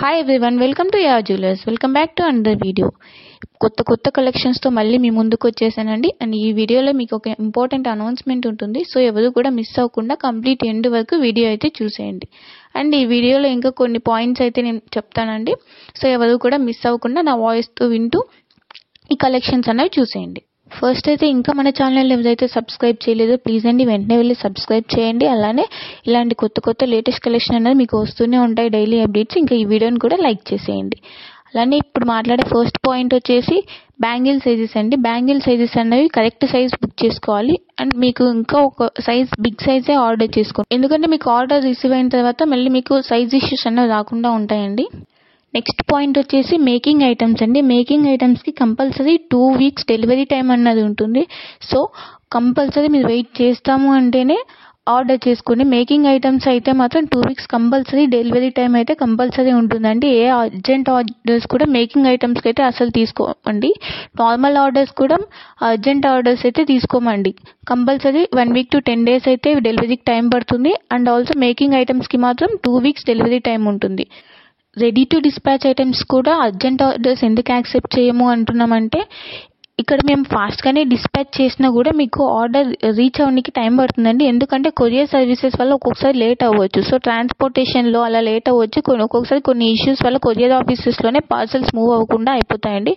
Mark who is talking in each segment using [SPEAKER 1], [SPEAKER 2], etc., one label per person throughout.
[SPEAKER 1] Hi everyone, welcome to యార్ jewellers. Welcome back to another video. కొత్త కలెక్షన్స్తో మళ్ళీ మీ ముందుకు వచ్చేసానండి. అండ్ ఈ వీడియోలో మీకు ఒక ఇంపార్టెంట్ అనౌన్స్మెంట్ ఉంటుంది. సో ఎవరు కూడా మిస్ అవ్వకుండా కంప్లీట్ ఎండ్ వరకు వీడియో అయితే చూసేయండి. అండ్ ఈ వీడియోలో ఇంకా కొన్ని పాయింట్స్ అయితే నేను చెప్తానండి. సో ఎవరు కూడా మిస్ అవ్వకుండా నా వాయిస్తో వింటూ ఈ కలెక్షన్స్ అనేవి చూసేయండి. ఫస్ట్ అయితే ఇంకా మన ఛానల్ ఎవరైతే సబ్స్క్రైబ్ చేయలేదో ప్లీజ్ అండి వెంటనే వెళ్ళి సబ్స్క్రైబ్ చేయండి. అలానే ఇలాంటి కొత్త లేటెస్ట్ కలెక్షన్ అనేది మీకు వస్తూనే ఉంటాయి, డైలీ అప్డేట్స్. ఇంకా ఈ వీడియోని కూడా లైక్ చేసేయండి. అలానే ఇప్పుడు మాట్లాడే ఫస్ట్ పాయింట్ వచ్చేసి బ్యాంగిల్ సైజెస్ అండి. బ్యాంగిల్ సైజెస్ అనేవి కరెక్ట్ సైజ్ బుక్ చేసుకోవాలి. అండ్ మీకు ఇంకా ఒక సైజ్ బిగ్ సైజే ఆర్డర్ చేసుకోండి, ఎందుకంటే మీకు ఆర్డర్ రిసీవ్ అయిన తర్వాత మళ్ళీ మీకు సైజ్ ఇష్యూస్ అనేవి రాకుండా ఉంటాయండి. నెక్స్ట్ పాయింట్ వచ్చేసి మేకింగ్ ఐటమ్స్ అండి. మేకింగ్ ఐటమ్స్కి కంపల్సరీ 2 weeks డెలివరీ టైం అన్నది ఉంటుంది. సో కంపల్సరీ మీరు వెయిట్ చేస్తాము అంటేనే ఆర్డర్ చేసుకోండి. మేకింగ్ ఐటమ్స్ అయితే మాత్రం 2 weeks కంపల్సరీ డెలివరీ టైం అయితే కంపల్సరీ ఉంటుందండి. ఏ అర్జెంట్ ఆర్డర్స్ కూడా మేకింగ్ ఐటమ్స్కి అయితే అసలు తీసుకోమండి. నార్మల్ ఆర్డర్స్ కూడా అర్జెంట్ ఆర్డర్స్ అయితే తీసుకోమండి. కంపల్సరీ 1 week to 10 days అయితే డెలివరీకి టైం పడుతుంది. అండ్ ఆల్సో మేకింగ్ ఐటమ్స్కి మాత్రం 2 weeks డెలివరీ టైం ఉంటుంది. రెడీ టు డిస్పాచ్ ఐటమ్స్ కూడా అర్జెంట్ ఆర్డర్స్ ఎందుకు యాక్సెప్ట్ చేయము అంటున్నామంటే, ఇక్కడ మేము ఫాస్ట్గానే డిస్పాచ్ చేసినా కూడా మీకు ఆర్డర్ రీచ్ అవ్వడానికి టైం పడుతుందండి. ఎందుకంటే కొరియర్ సర్వీసెస్ వల్ల ఒక్కొక్కసారి లేట్ అవ్వచ్చు. సో ట్రాన్స్పోర్టేషన్లో అలా లేట్ అవ్వచ్చు. ఒక్కొక్కసారి కొన్ని ఇష్యూస్ వల్ల కొరియర్ ఆఫీసెస్లోనే పార్సల్స్ మూవ్ అవ్వకుండా అయిపోతాయండి.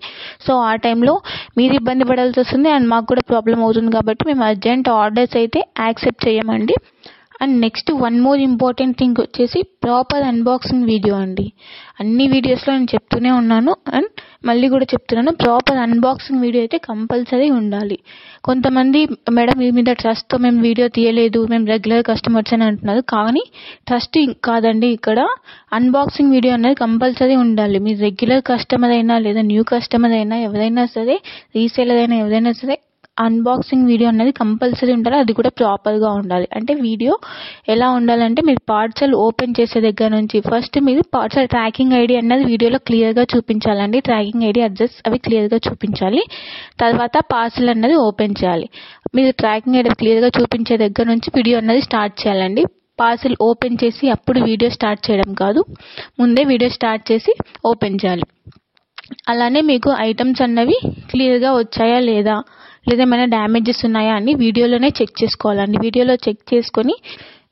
[SPEAKER 1] సో ఆ టైంలో మీరు ఇబ్బంది పడాల్సి వస్తుంది అండ్ మాకు కూడా ప్రాబ్లం అవుతుంది. కాబట్టి మేము అర్జెంట్ ఆర్డర్స్ అయితే యాక్సెప్ట్ చేయమండి. And next one more important thing వచ్చేసి ప్రాపర్ అన్బాక్సింగ్ వీడియో అండి. అన్ని వీడియోస్లో నేను చెప్తూనే ఉన్నాను అండ్ మళ్ళీ కూడా చెప్తున్నాను, ప్రాపర్ అన్బాక్సింగ్ వీడియో అయితే కంపల్సరీ ఉండాలి. కొంతమంది మేడం మీ మీద ట్రస్ట్తో మేము వీడియో తీయలేదు, మేము రెగ్యులర్ కస్టమర్స్ అని అంటున్నారు. కానీ ట్రస్ట్ కాదండి, ఇక్కడ అన్బాక్సింగ్ వీడియో అనేది కంపల్సరీ ఉండాలి. మీరు రెగ్యులర్ కస్టమర్ అయినా లేదా న్యూ కస్టమర్ అయినా ఎవరైనా సరే, రీసేలర్ అయినా ఎవరైనా సరే, అన్బాక్సింగ్ వీడియో అనేది కంపల్సరీ ఉండాలి. అది కూడా ప్రాపర్గా ఉండాలి. అంటే వీడియో ఎలా ఉండాలంటే, మీరు పార్సల్ ఓపెన్ చేసే దగ్గర నుంచి ఫస్ట్ మీరు పార్సల్ ట్రాకింగ్ ఐడి అన్నది వీడియోలో క్లియర్గా చూపించాలండి. ట్రాకింగ్ ఐడి, అడ్రస్ అవి క్లియర్గా చూపించాలి. తర్వాత పార్సల్ అన్నది ఓపెన్ చేయాలి. మీరు ట్రాకింగ్ ఐడి క్లియర్గా చూపించే దగ్గర నుంచి వీడియో అన్నది స్టార్ట్ చేయాలండి. పార్సల్ ఓపెన్ చేసి అప్పుడు వీడియో స్టార్ట్ చేయడం కాదు, ముందే వీడియో స్టార్ట్ చేసి ఓపెన్ చేయాలి. అలానే మీకు ఐటమ్స్ అన్నవి క్లియర్గా వచ్చాయా లేదా ఏమైనా డ్యామేజెస్ ఉన్నాయా అని వీడియోలోనే చెక్ చేసుకోవాలండి. వీడియోలో చెక్ చేసుకొని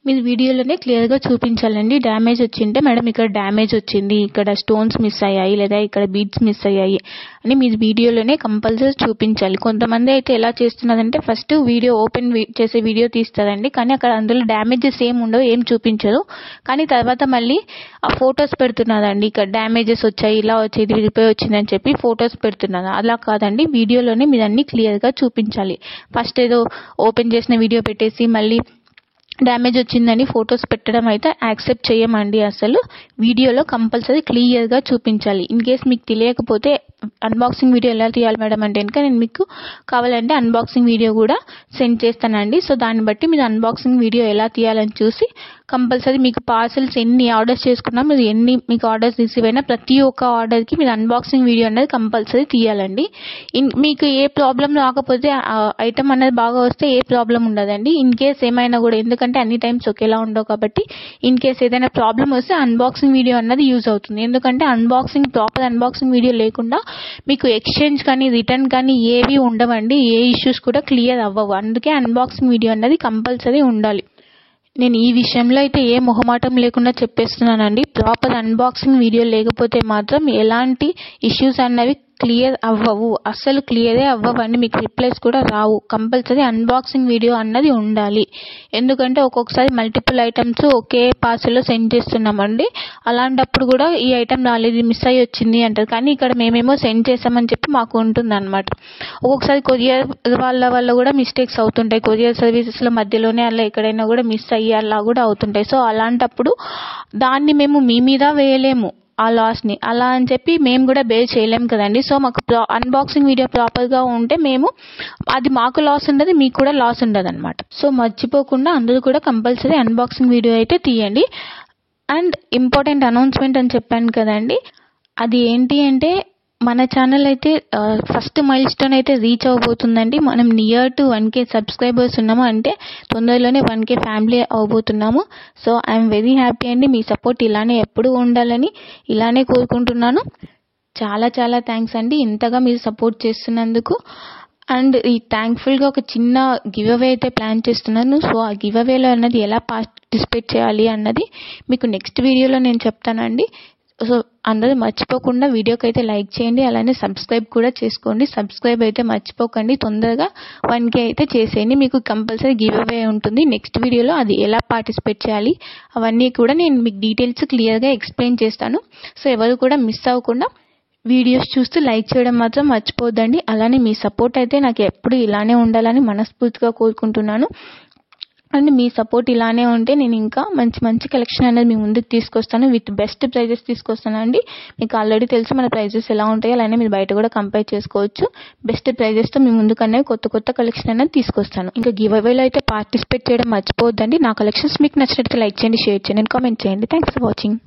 [SPEAKER 1] మీరు వీడియోలోనే క్లియర్గా చూపించాలండి. డ్యామేజ్ వచ్చింటే మేడం ఇక్కడ డ్యామేజ్ వచ్చింది, ఇక్కడ స్టోన్స్ మిస్ అయ్యాయి లేదా ఇక్కడ బీడ్స్ మిస్ అయ్యాయి అని మీరు వీడియోలోనే కంపల్సరీ చూపించాలి. కొంతమంది అయితే ఎలా చేస్తున్నారంటే, ఫస్ట్ వీడియో ఓపెన్ చేసే వీడియో తీస్తారండి, కానీ అక్కడ అందులో డ్యామేజెస్ ఏమి ఉండవు, ఏం చూపించరు. కానీ తర్వాత మళ్ళీ ఆ ఫొటోస్ పెడుతున్నారండి, ఇక్కడ డ్యామేజెస్ వచ్చాయి, ఇలా వచ్చాయి, ఇది రిపేర్ వచ్చిందని చెప్పి ఫొటోస్ పెడుతున్నారు. అలా కాదండి, వీడియోలోనే మీరు అన్ని క్లియర్గా చూపించాలి. ఫస్ట్ ఏదో ఓపెన్ చేసిన వీడియో పెట్టేసి మళ్ళీ డ్యామేజ్ వచ్చిందని ఫొటోస్ పెట్టడం అయితే యాక్సెప్ట్ చేయమండి. అసలు వీడియోలో కంపల్సరీ క్లియర్గా చూపించాలి. ఇన్ కేస్ మీకు తెలియకపోతే అన్బాక్సింగ్ వీడియో ఎలా తీయాలి మేడం అంటే కనుక నేను మీకు కావాలంటే అన్బాక్సింగ్ వీడియో కూడా సెండ్ చేస్తానండి. సో దాన్ని బట్టి మీరు అన్బాక్సింగ్ వీడియో ఎలా తీయాలని చూసి కంపల్సరీ మీకు పార్సల్స్ ఎన్ని ఆర్డర్స్ చేసుకున్నా, మీరు ఎన్ని మీకు ఆర్డర్స్ రిసీవ్ అయినా ప్రతి ఒక్క ఆర్డర్కి మీరు అన్బాక్సింగ్ వీడియో అనేది కంపల్సరీ తీయాలండి. మీకు ఏ ప్రాబ్లం రాకపోతే ఐటమ్ అనేది బాగా వస్తే ఏ ప్రాబ్లం ఉండదండి. ఇన్ కేస్ ఏమైనా కూడా, ఎందుకంటే అన్ని టైమ్స్ ఒకేలా ఉండవు కాబట్టి ఇన్ కేస్ ఏదైనా ప్రాబ్లం వస్తే అన్బాక్సింగ్ వీడియో అన్నది యూజ్ అవుతుంది. ఎందుకంటే ప్రాపర్ అన్బాక్సింగ్ వీడియో లేకుండా మీకు ఎక్స్చేంజ్ కానీ రిటర్న్ కానీ ఏవి ఉండవండి. ఏ ఇష్యూస్ కూడా క్లియర్ అవ్వవు. అందుకే అన్బాక్సింగ్ వీడియో అన్నది కంపల్సరీ ఉండాలి. నేను ఈ విషయంలో అయితే ఏ మొహమాటం లేకుండా చెప్పేస్తున్నానండి. ప్రాపర్ అన్బాక్సింగ్ వీడియో లేకపోతే మాత్రం ఎలాంటి ఇష్యూస్ అన్నవి క్లియర్ అవ్వవు, అస్సలు క్లియరే అవ్వవండి. మీకు రిప్లైస్ కూడా రావు. కంపల్సరీ అన్బాక్సింగ్ వీడియో అన్నది ఉండాలి. ఎందుకంటే ఒక్కొక్కసారి మల్టిపుల్ ఐటమ్స్ ఒకే పార్సల్లో సెండ్ చేస్తున్నామండి. అలాంటప్పుడు కూడా ఈ ఐటమ్ రాలేదు, మిస్ అయ్యి వచ్చింది అంటారు. కానీ ఇక్కడ మేమేమో సెండ్ చేసామని చెప్పి మాకు ఉంటుంది అనమాట. ఒక్కొక్కసారి కొరియర్ వాళ్ళ వల్ల కూడా మిస్టేక్స్ అవుతుంటాయి. కొరియర్ సర్వీసెస్లో మధ్యలోనే అలా ఎక్కడైనా కూడా మిస్ అయ్యి అలా కూడా అవుతుంటాయి. సో అలాంటప్పుడు దాన్ని మేము మీ మీద వేయలేము, ఆ లాస్ని. అలా అని చెప్పి మేము కూడా బేర్ చేయలేము కదండి. సో మాకు అన్బాక్సింగ్ వీడియో ప్రాపర్గా ఉంటే అది మాకు లాస్ ఉండదు, మీకు కూడా లాస్ ఉండదు అనమాట. సో మర్చిపోకుండా అందరూ కూడా కంపల్సరీ అన్బాక్సింగ్ వీడియో అయితే తీయండి. అండ్ ఇంపార్టెంట్ అనౌన్స్మెంట్ అని చెప్పాను కదండి, అది ఏంటి అంటే, మన ఛానల్ అయితే ఫస్ట్ మైల్ స్టోన్ అయితే రీచ్ అవబోతుందండి. మనం నియర్ టు 1K సబ్స్క్రైబర్స్ ఉన్నాము, అంటే తొందరలోనే 1K ఫ్యామిలీ అవబోతున్నాము. సో ఐఎమ్ వెరీ హ్యాపీ అండి. మీ సపోర్ట్ ఇలానే ఎప్పుడు ఉండాలని ఇలానే కోరుకుంటున్నాను. చాలా చాలా థ్యాంక్స్ అండి ఇంతగా మీరు సపోర్ట్ చేస్తున్నందుకు. అండ్ ఈ థ్యాంక్ఫుల్గా ఒక చిన్న గివ్ అవే అయితే ప్లాన్ చేస్తున్నాను. సో ఆ గివ్ అవేలో అన్నది ఎలా పార్టిసిపేట్ చేయాలి అన్నది మీకు నెక్స్ట్ వీడియోలో నేను చెప్తానండి. సో అందరూ మర్చిపోకుండా వీడియోకి అయితే లైక్ చేయండి, అలానే సబ్స్క్రైబ్ కూడా చేసుకోండి. సబ్స్క్రైబ్ అయితే మర్చిపోకండి, తొందరగా 1K అయితే చేసేయండి. మీకు కంపల్సరీ గివ్ అవే ఉంటుంది. నెక్స్ట్ వీడియోలో అది ఎలా పార్టిసిపేట్ చేయాలి అవన్నీ కూడా నేను మీకు డీటెయిల్స్ క్లియర్గా ఎక్స్ప్లెయిన్ చేస్తాను. సో ఎవరు కూడా మిస్ అవ్వకుండా వీడియోస్ చూస్తూ లైక్ చేయడం మాత్రం మర్చిపోద్దండి. అలానే మీ సపోర్ట్ అయితే నాకు ఎప్పుడు ఇలానే ఉండాలని మనస్ఫూర్తిగా కోరుకుంటున్నాను. అండ్ మీ సపోర్ట్ ఇలానే ఉంటే నేను ఇంకా మంచి మంచి కలెక్షన్ అనేది మీ ముందుకు తీసుకొస్తాను. విత్ బెస్ట్ ప్రైజెస్ తీసుకొస్తాను అండి. మీకు ఆల్రెడీ తెలుసు మన ప్రైజెస్ ఎలా ఉంటాయో, అలానే మీరు బయట కూడా కంపేర్ చేసుకోవచ్చు. బెస్ట్ ప్రైజెస్తో మీ ముందుకు అనేవి కొత్త కలెక్షన్ అనేది తీసుకొస్తాను. ఇంకా గివ్ అవేలో అయితే పార్టిసిపేట్ చేయడం మర్చిపోవద్దండి. నా కలెక్షన్స్ మీకు నచ్చినట్లయితే లైక్ చేయండి, షేర్ చేయండి, కామెంట్ చేయండి. Thanks for watching.